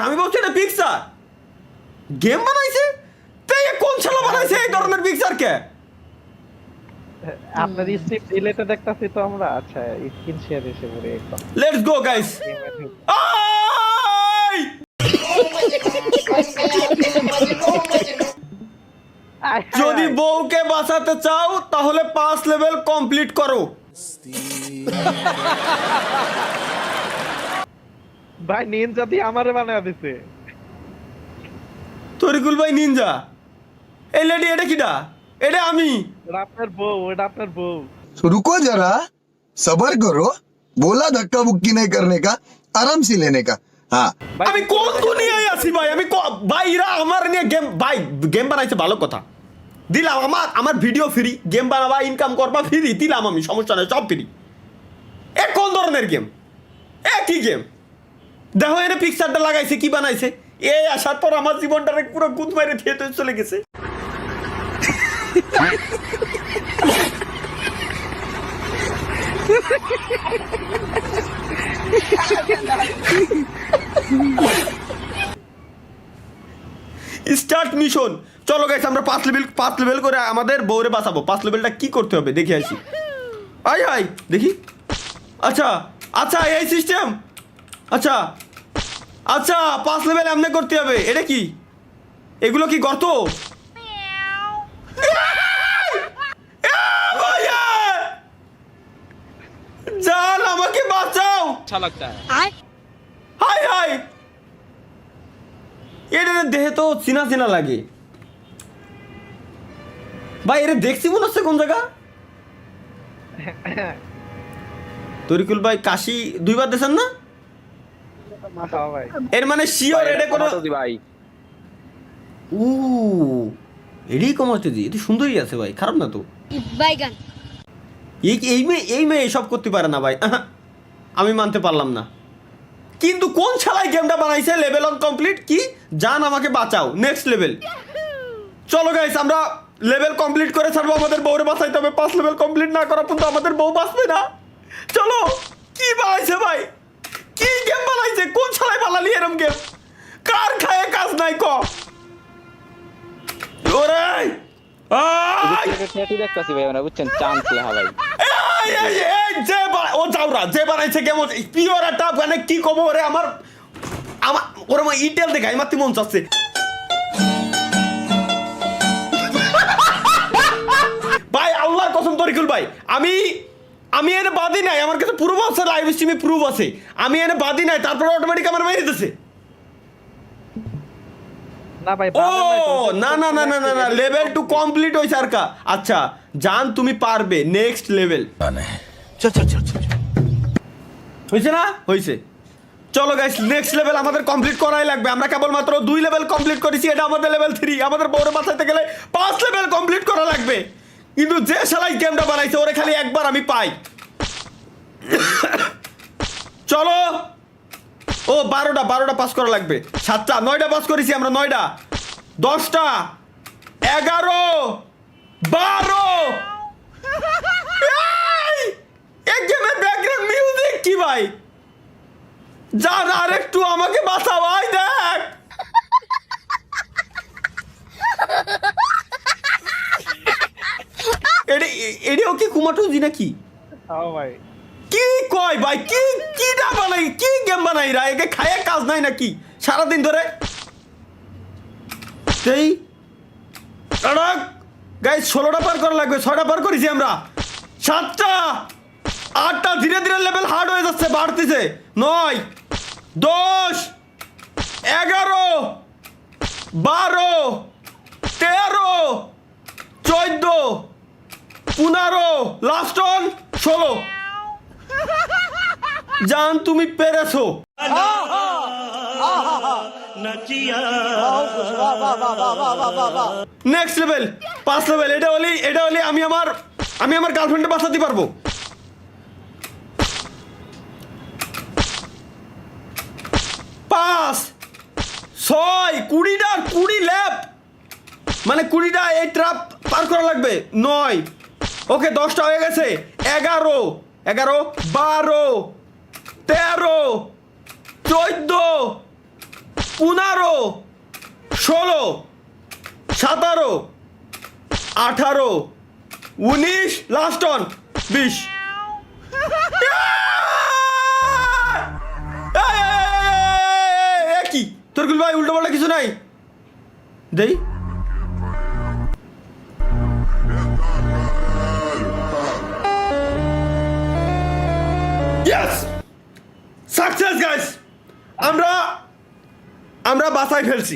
আমি বলছি এটা পিকচার গেম বানাইছে, তাই কোন শালা বানাইছে এই ধরনের পিকচার কে? আপনার স্ক্রিপ্ট ডিলেটে দেখতাছি তো আমরা। আচ্ছা স্ক্রিন শেয়ার এসে পড়ে একদম। Let's go guys. যদি বউকে বাঁচাতে চাও তাহলে 5 লেভেল কমপ্লিট করো। ভাই নিনজা দিয়ে আমারে বানায় দিছে। তরিকুল ভাই নিনজা, এই লেডি এটা কিডা? এটা আমি। এটা আপনার বউ, এটা আপনার বউ। तो रुको जरा सबर करो, बोला धक्का मुक्की नहीं करने का, आराम से लेने का। हाँ আমি কোন দুনিয়ায় আছি ভাই? ভাই এরা আমার নিয়ে গেম বানাইছে, ভালো কথা দিলাম। আমার ভিডিও ফ্রি, গেম বানাবা ইনকাম করবা ফ্রি দিলাম আমি, সমস্যা নাই, সব ফ্রি। এ কোন ধরনের গেম? কি গেম? দেখো এর পিকচারটা লাগাইছে, কি বানাইছে? এই আসার পর আমার জীবনটারে পুরো গুদ মাইরে থিয়েটারে চলে গেছে। Start mission. চলো গাইস আমরা 5 লেভেল করে আমাদের বউরে বাঁচাবো। 5 লেভেলটা কি করতে হবে দেখে আসি। আই দেখি। আচ্ছা আচ্ছা এই সিস্টেম। আচ্ছা আচ্ছা 5 লেভেল এমনি করতে হবে। এটা কি? এগুলো কি গর্ত? জান আমাকে বাঁচাও। अच्छा लगता है। হাই হাই, এটা দেহে তো চিনা চিনা লাগে ভাই। এটা দেখছি মনে হচ্ছে কোন জায়গা। তরিকুল ভাই কাশি 2 বার দিয়েছেন না? হ্যাঁ ভাই। এর মানে শিওর এটা কোনো ভাই এটাই কমাতে দি। এটা সুন্দরই আছে ভাই, খারাপ না তো। বাইগান এই মেয়ে এসব করতে পারে না ভাই। আমি মানতে পারলাম না। কিন্তু কোন ছালাই গেমটা বানাইছে? Level on complete. কি জান আমাকে বাঁচাও, নেক্সট লেভেল। চলো গাইস আমরা লেভেল কমপ্লিট করে ছাড়বো। আমাদের বউরে বাঁচাইতে হবে। 5 লেভেল কমপ্লিট না করা পর্যন্ত আমাদের বউ বাঁচবে না। চলো। কি বানাইছে ভাই? কি গেম বানাইছে? কোন ছালাই বানালি এরম গেম? কার খায় কাজ নাই ক? ওরে টেটি দেখতাছি ভাই আমরা, বুঝছেন? চান্স লেখা ভাই। যে বানাইছে কেমন পিওর একটা মানে কি কব ওরে। আমার ওরে ইটেল দেখাই মাতি মন চাচ্ছে। ভাই আল্লাহর কসম তরিকুল ভাই, আমি এনে বাদি নাই। আমার কাছে প্রুফ আছে, লাইভ স্ট্রিমে প্রুফ আছে। আমি এনে বাদি নাই, তারপরে অটোমেটিক আমার মেরে দিতেছে। না ভাই ও না না না না না না, লেভেল 2 কমপ্লিট হইছে আর কা। আচ্ছা জান তুমি পারবে, নেক্সট লেভেল। चल चल चल चल হইছে না? হইছে। চলো গাইস নেক্সট লেভেল আমাদের কমপ্লিট করাই লাগবে। আমরা কেবলমাত্র 2 লেভেল কমপ্লিট করেছি, এটা আমাদের লেভেল 3। আমাদের বউরে বাঁচাইতে গেলে 5 লেভেল কমপ্লিট করা লাগবে। কিন্তু যে শালাই গেমটা বানাইছে ওরে খালি একবার আমি পাই। চলো। ও 12টা পাস করা লাগবে। 7টা 9টা পাস করেছি আমরা। 9টা 10টা 11 12। এই গেমের ব্যাকগ্রাউন্ড মিউজিক কি ভাই? জান আর একটু আমাকে বাঁচাও। ভাই দেখ এটাও কি কুমাটুজি নাকি? হ্যাঁ ভাই। কি কয় ভাই? কিটা বানাই? কি গেম বানাই রা? একে খায় কাজ নাই নাকি সারাদিন ধরে? সেই গাইস 16টা পার করা লাগবে। 6টা পার করেছি আমরা। 7টা 8টা ধীরে ধীরে লেভেল হার্ড হয়ে যাচ্ছে, বাড়তেছে। 9 10 11 12 13 14 15 লাস্ট অন 16। জান তুমি পেরেছো। Next level 5 level. এটা হলে আমি আমার গার্লফ্রেন্ডে বাঁচাতে পারবো। 5 6 20 ল্যাপ মানে 20টা এই ট্রাপ পার করা লাগবে। 9 ওকে 10টা হয়ে গেছে। 11 12 13 14 15, 16, 17, 18, 19, লাস্ট অন 20। কি তরকুল ভাই উল্টো পাল্টা কিছু নাই দেই ইয়েস সাকসেস গাইস আমরা বাসায় ফেলছি